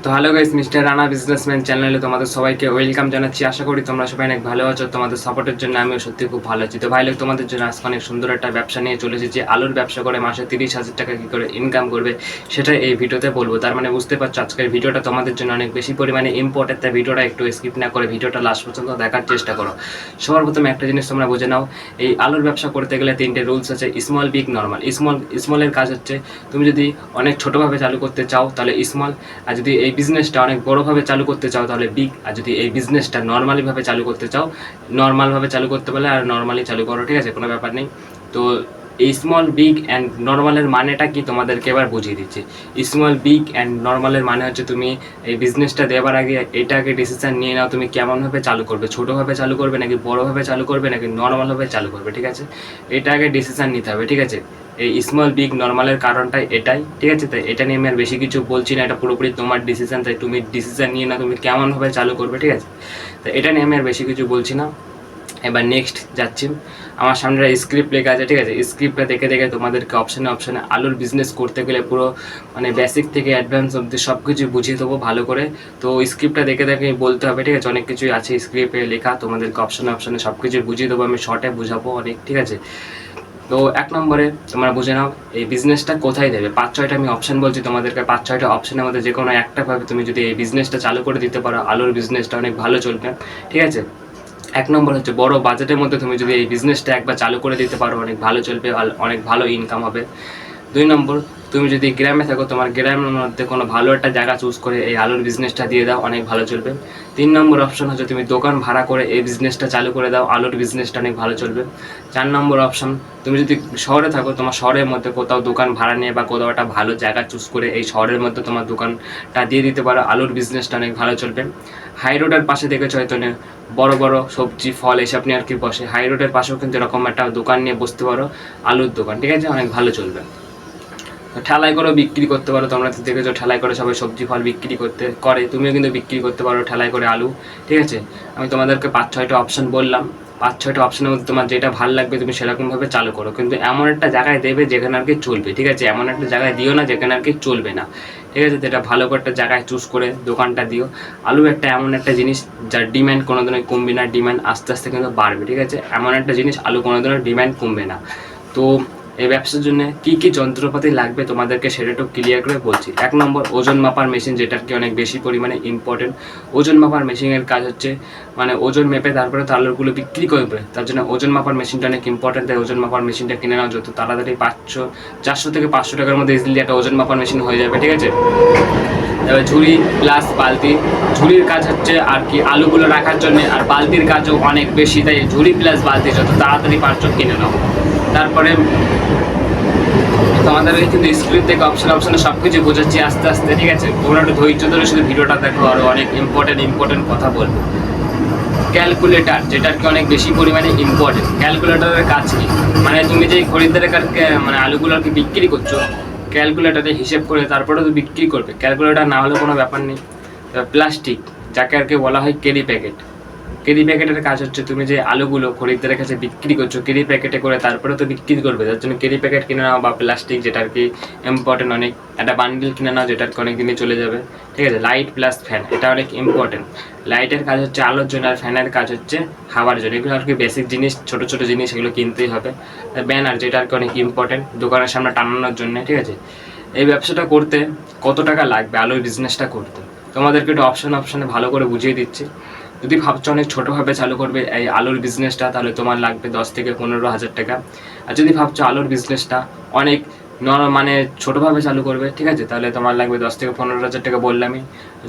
তো hello guys, mister Rana businessman চ্যানেলে তোমাদের সবাইকে ওয়েলকাম জানাচ্ছি। আশা করি তোমরা সবাই অনেক ভালো আছো। তোমাদের সাপোর্টের জন্য আমিও সত্যি খুব ভালো আছি। তো ভাই লোক, তোমাদের জন্য আজকে অনেক সুন্দর একটা ব্যবসা নিয়ে চলে এসেছি। আলুর ব্যবসা করে মাসে 30,000 টাকা কী করে ইনকাম করবে সেটা এই ভিডিওতে বলবো। তার মানে বুঝতে পারছো আজকের ভিডিওটা তোমাদের জন্য অনেক বেশি পরিমাণে ইম্পর্টেন্ট। তাই ভিডিওটা একটু স্কিপ না করে ভিডিওটা লাস্ট পর্যন্ত দেখার চেষ্টা করো। সবার প্রথমে একটা জিনিস তোমরা বুঝে নাও, এই আলুর ব্যবসা করতে গেলে 3টে রুলস আছে: স্মল, বিগ, নর্মাল। স্মলের কাজ হচ্ছে তুমি যদি অনেক ছোটোভাবে চালু করতে চাও তাহলে স্মল, আর যদি এই বিজনেসটা অনেক বড়োভাবে চালু করতে চাও তাহলে বিগ, আর যদি এই বিজনেসটা নর্মালিভাবে চালু করতে চাও নর্মালভাবে চালু করতে পারলে আর নর্মালি চালু করো, ঠিক আছে, কোনো ব্যাপার নেই। তো এই স্মল, বিগ অ্যান্ড নর্মালের মানেটা কি তোমাদেরকে এবার বুঝিয়ে দিচ্ছি। স্মল, বিগ অ্যান্ড নর্মালের মানে হচ্ছে তুমি এই বিজনেসটা দেওয়ার আগে এটাকে ডিসিশান নিয়ে নাও তুমি কেমনভাবে চালু করবে। ছোটোভাবে চালু করবে নাকি বড়োভাবে চালু করবে নাকি নর্মালভাবে চালু করবে, ঠিক আছে, এটা আগে ডিসিশান নিতে হবে, ঠিক আছে। এই স্মল, বিগ, নর্মালের কারণটাই এটাই, ঠিক আছে। তাই এটা নিয়ে আমি আর বেশি কিছু বলছি না, এটা পুরোপুরি তোমার ডিসিশান। তাই তুমি ডিসিশান নিয়ে না তুমি কেমনভাবে চালু করবে, ঠিক আছে। তো এটা নিয়ে আমি আর বেশি কিছু বলছি না। এবার নেক্সট যাচ্ছি, আমার সামনে স্ক্রিপ্ট লেখা আছে, ঠিক আছে। স্ক্রিপ্টটা দেখে দেখে তোমাদেরকে অপশানে আলুর বিজনেস করতে গেলে পুরো মানে বেসিক থেকে অ্যাডভান্স অবধি সব কিছু বুঝিয়ে দেবো ভালো করে। তো স্ক্রিপ্টটা দেখে দেখে বলতে হবে, ঠিক আছে। অনেক কিছুই আছে স্ক্রিপ্টে লেখা, তোমাদেরকে অপশানে সব কিছু বুঝিয়ে দেবো আমি, শর্টে বুঝাবো অনেক, ঠিক আছে। তো 1 নম্বরে তোমরা বুঝে নাও এই বিজনেসটা কোথায় দেবে। 5-6টা আমি অপশান বলছি তোমাদেরকে, 5-6টা অপশানের মধ্যে যে কোনো একটা ভাবে তুমি যদি এই বিজনেসটা চালু করে দিতে পারো আলুর বিজনেসটা অনেক ভালো চলবে, ঠিক আছে। 1 নম্বর হচ্ছে বড় বাজেটের মধ্যে তুমি যদি এই বিজনেসটা একবার চালু করে দিতে পারো অনেক ভালো চলবে, অনেক ভালো ইনকাম হবে। 2 নম্বর, তুমি যদি গ্রামে থাকো তোমার গ্রামের মধ্যে কোনো ভালো একটা জায়গা চুজ করে এই আলুর বিজনেসটা দিয়ে দাও, অনেক ভালো চলবে। 3 নম্বর অপশন হচ্ছে তুমি দোকান ভাড়া করে এই বিজনেসটা চালু করে দাও, আলুর বিজনেসটা অনেক ভালো চলবে। 4 নম্বর অপশন, তুমি যদি শহরে থাকো তোমার শহরের মধ্যে কোথাও দোকান ভাড়া নিয়ে বা কোথাও একটা ভালো জায়গা চুজ করে এই শহরের মধ্যে তোমার দোকানটা দিয়ে দিতে পারো, আলুর বিজনেসটা অনেক ভালো চলবে। হাই রোডের পাশে দেখেছো হয়তো বড় বড় সবজি ফল এসব নিয়ে আর কি বসে, হাই রোডের পাশেও কিন্তু এরকম একটা দোকান নিয়ে বসতে পারো, আলুর দোকান, ঠিক আছে, অনেক ভালো চলবে। ঠেলাই করেও বিক্রি করতে পারো, তোমরা তো দেখেছো ঠেলাই করে সবাই সবজি ফল বিক্রি করে, তুমিও কিন্তু বিক্রি করতে পারো ঠেলাই করে আলু, ঠিক আছে। আমি তোমাদেরকে 5-6টা অপশন বললাম, 5-6টা অপশনের মধ্যে তোমার যেটা ভালো লাগবে তুমি সেরকমভাবে চালু করো, কিন্তু এমন একটা জায়গায় দেবে যেখানে আর কি চলবে, ঠিক আছে। এমন একটা জায়গায় দিও না যেখানে আর কি চলবে না, ঠিক আছে। তো এটা ভালো করে একটা জায়গায় চুজ করে দোকানটা দিও। আলু একটা এমন একটা জিনিস যার ডিম্যান্ড কোনো দিনই কমবে না, ডিম্যান্ড আস্তে আস্তে কিন্তু বাড়বে, ঠিক আছে। এমন একটা জিনিস আলু কোনো দিনের ডিম্যান্ড কমবে না। তো এই ব্যবসার জন্য কী কী যন্ত্রপাতি লাগবে তোমাদেরকে সেটা একটু ক্লিয়ার করে বলছি। 1 নম্বর ওজন মাপার মেশিন, যেটা কি অনেক বেশি পরিমাণে ইম্পর্টেন্ট। ওজন মাপার মেশিনের কাজ হচ্ছে মানে ওজন মেপে তারপরে তো আলুগুলো বিক্রি করবে, তার জন্য ওজন মাপার মেশিনটা অনেক ইম্পর্টেন্ট। তাই ওজন মাপার মেশিনটা কিনে নাও যত তাড়াতাড়ি। 400 থেকে 500 টাকার মধ্যে ইজিলি একটা ওজন মাপার মেশিন হয়ে যাবে, ঠিক আছে। এবার ঝুড়ি প্লাস বালতি, ঝুড়ির কাজ হচ্ছে আর কি আলুগুলো রাখার জন্য, আর বালতির কাজও অনেক বেশি। তাই ঝুড়ি প্লাস বালতি যত তাড়াতাড়ি পারছো কিনে নাও। তারপরে তোমাদেরকে কিন্তু স্ক্রিপ্ট থেকে অপশানে সব কিছু বোঝাচ্ছি আস্তে আস্তে, ঠিক আছে। তোমরা একটু ধৈর্য ধরে শুধু ভিডিওটা দেখো, আরও অনেক ইম্পর্টেন্ট কথা বলবো। ক্যালকুলেটার, যেটা কি অনেক বেশি পরিমাণে ইম্পর্টেন্ট। ক্যালকুলেটারের কাজ কি, মানে তুমি যে খরিদ্দারের কাছে মানে আলুগুলো আর কি বিক্রি করছো ক্যালকুলেটারে হিসেব করে তারপরে তো বিক্রি করবে, ক্যালকুলেটার না হলে কোনো ব্যাপার নেই। প্লাস্টিক, যাকে আর কি বলা হয় ক্যারি প্যাকেট। ক্যারি প্যাকেটের কাজ হচ্ছে তুমি যে আলুগুলো খরিদ্দারের কাছে বিক্রি করছো ক্যারি প্যাকেটে করে তারপরে তো বিক্রি করবে, তার জন্য ক্যারি প্যাকেট কিনে নাও, বা প্লাস্টিক যেটা আর কি ইম্পর্টেন্ট অনেক, একটা বান্ডিল কিনে নাও যেটা আর কি অনেক দিনে চলে যাবে, ঠিক আছে। লাইট প্লাস ফ্যান, এটা অনেক ইম্পর্টেন্ট। লাইটের কাজ হচ্ছে আলোর জন্য, আর ফ্যানের কাজ হচ্ছে হাওয়ার জন্য। এগুলো আর কি বেসিক জিনিস, ছোটো ছোটো জিনিস, এগুলো কিনতেই হবে। ব্যানার, যেটা আর কি অনেক ইম্পর্টেন্ট দোকানের সামনে টানানোর জন্য, ঠিক আছে। এই ব্যবসাটা করতে কত টাকা লাগবে আলুর বিজনেসটা করতে তোমাদেরকে একটু অপশানে ভালো করে বুঝিয়ে দিচ্ছি। যদি ভাবছো অনেক ছোটোভাবে চালু করবে এই আলুর বিজনেসটা তাহলে তোমার লাগবে 10 থেকে 15,000 টাকা। আর যদি ভাবছো আলুর বিজনেসটা অনেক মানে ছোটোভাবে চালু করবে, ঠিক আছে, তাহলে তোমার লাগবে 10 থেকে 15,000 টাকা বললামই।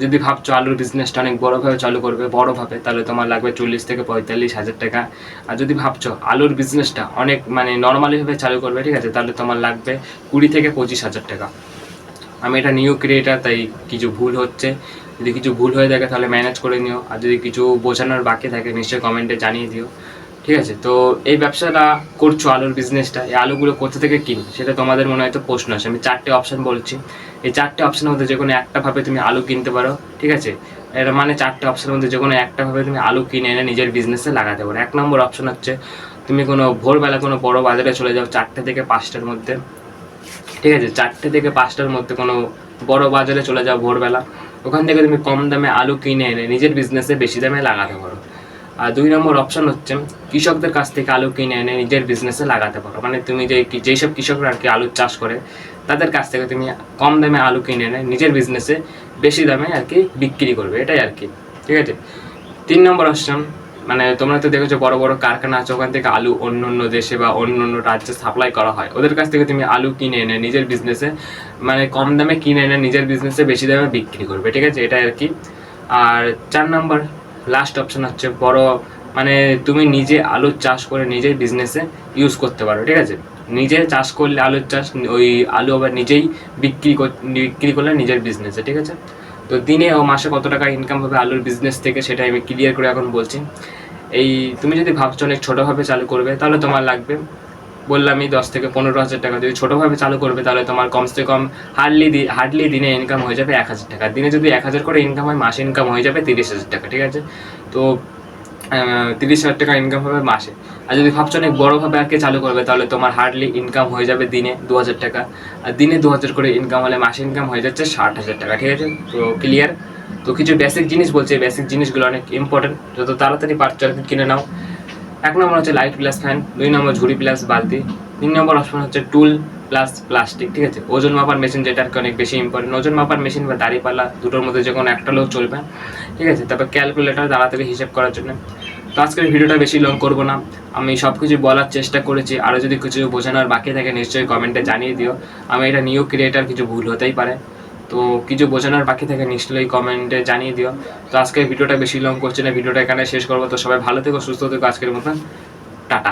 যদি ভাবছো আলুর বিজনেসটা অনেক বড়োভাবে চালু করবে বড়োভাবে, তাহলে তোমার লাগবে 40 থেকে 45,000 টাকা। আর যদি ভাবছো আলুর বিজনেসটা অনেক মানে নর্মালিভাবে চালু করবে, ঠিক আছে, তাহলে তোমার লাগবে 20 থেকে 25,000 টাকা। আমি এটা নিউ ক্রিয়েটার, তাই কিছু ভুল হচ্ছে, যদি কিছু ভুল হয়ে থাকে তাহলে ম্যানেজ করে নিও। আর যদি কিছু বোঝানোর বাকি থাকে নিশ্চয়ই কমেন্টে জানিয়ে দিও, ঠিক আছে। তো এই ব্যবসাটা করছো আলুর বিজনেসটা, এই আলুগুলো কোথা থেকে কিনি সেটা তোমাদের মনে হয়তো প্রশ্ন আছে। আমি 4টে অপশান বলছি, এই 4টে অপশানের মধ্যে যে কোনো একটা ভাবে তুমি আলু কিনতে পারো, ঠিক আছে। এর মানে 4টে অপশানের মধ্যে যে কোনো একটা ভাবে তুমি আলু কিনে এনে নিজের বিজনেসে লাগাতে পারো। 1 নম্বর অপশান হচ্ছে তুমি কোনো ভোরবেলা কোনো বড় বাজারে চলে যাও 4টে থেকে 5টার মধ্যে, ঠিক আছে, 4টে থেকে 5টার মধ্যে কোনো বড় বাজারে চলে যাও ভোরবেলা, ওখান থেকে তুমি কম দামে আলু কিনে এনে নিজের বিজনেসে বেশি দামে লাগাতে পারো। আর 2 নম্বর অপশন হচ্ছে কৃষকদের কাছ থেকে আলু কিনে এনে নিজের বিজনেসে লাগাতে পারো। মানে তুমি যেসব কৃষকরা আর কি আলুর চাষ করে তাদের কাছ থেকে তুমি কম দামে আলু কিনে এনে নিজের বিজনেসে বেশি দামে আর কি বিক্রি করবে, এটাই আর কি। ঠিক আছে। 3 নম্বর অপশন, মানে তোমরা তো দেখেছো বড় বড় কারখানা আছে, ওখান থেকে আলু অন্য অন্য দেশে বা অন্য অন্য রাজ্যে সাপ্লাই করা হয়, ওদের কাছ থেকে তুমি আলু কিনে এনে নিজের বিজনেসে মানে কম দামে কিনে এনে নিজের বিজনেসে বেশি দামে বিক্রি করবে। ঠিক আছে, এটাই আর কি। আর 4 নম্বর লাস্ট অপশন হচ্ছে বড়, মানে তুমি নিজে আলুর চাষ করে নিজের বিজনেসে ইউজ করতে পারো। ঠিক আছে, নিজে চাষ করলে আলুর চাষ, ওই আলু আবার নিজেই বিক্রি করলে নিজের বিজনেসে। ঠিক আছে, তো দিনে ও মাসে কত টাকা ইনকাম হবে আলুর বিজনেস থেকে সেটা আমি ক্লিয়ার করে এখন বলছি। এই তুমি যদি ভাবছো অনেক ছোটোভাবে চালু করবে তাহলে তোমার লাগবে, বললামই 10 থেকে 15,000 টাকা। যদি ছোটোভাবে চালু করবে তাহলে তোমার কমসে কম হার্ডলি দিনে ইনকাম হয়ে যাবে 1,000 টাকা। দিনে যদি 1,000 করে ইনকাম হয়, মাসে ইনকাম হয়ে যাবে 30,000 টাকা। ঠিক আছে, তো 30,000 টাকা ইনকাম হবে মাসে। আর যদি ভাবছো অনেক বড়োভাবে আর কি চালু করবে তাহলে তোমার হার্ডলি ইনকাম হয়ে যাবে দিনে 2,000 টাকা। আর দিনে 2,000 করে ইনকাম হলে মাসে ইনকাম হয়ে যাচ্ছে 60,000 টাকা। ঠিক আছে, তো ক্লিয়ার। তো কিছু বেসিক জিনিস বলছে, বেসিক জিনিসগুলো অনেক ইম্পর্টেন্ট, যত তাড়াতাড়ি পারছো আর কি কিনে নাও। 1 নম্বর হচ্ছে লাইট প্লাস ফ্যান, 2 নম্বর ঝুড়ি প্লাস বালতি, 3 নম্বর অপশন হচ্ছে টুল প্লাস প্লাস্টিক। ঠিক আছে, ওজন মাপার মেশিন, যেটা আর কি অনেক বেশি ইম্পর্টেন্ট। ওজন মাপার মেশিন বা দাঁড়িপাল্লা দুটোর মধ্যে যে কোনো একটা লোক চলবে। ঠিক আছে, তারপর ক্যালকুলেটার তাড়াতাড়ি হিসেব করার জন্য। তো আজকের ভিডিওটা বেশি লং করবো না, আমি সব কিছু বলার চেষ্টা করেছি। আরও যদি কিছু বোঝানোর বাকি থাকে নিশ্চয়ই কমেন্টে জানিয়ে দিও। আমি এটা নিউ ক্রিয়েটার, কিছু ভুল হতেই পারে, তো কিছু বোঝানোর বাকি থাকে নিশ্চয়ই কমেন্টে জানিয়ে দিও। তো আজকের ভিডিওটা বেশি লং করছে না, ভিডিওটা এখানে শেষ করবো। তো সবাই ভালো থেকো, সুস্থ থেকো, আজকের মতন টাটা।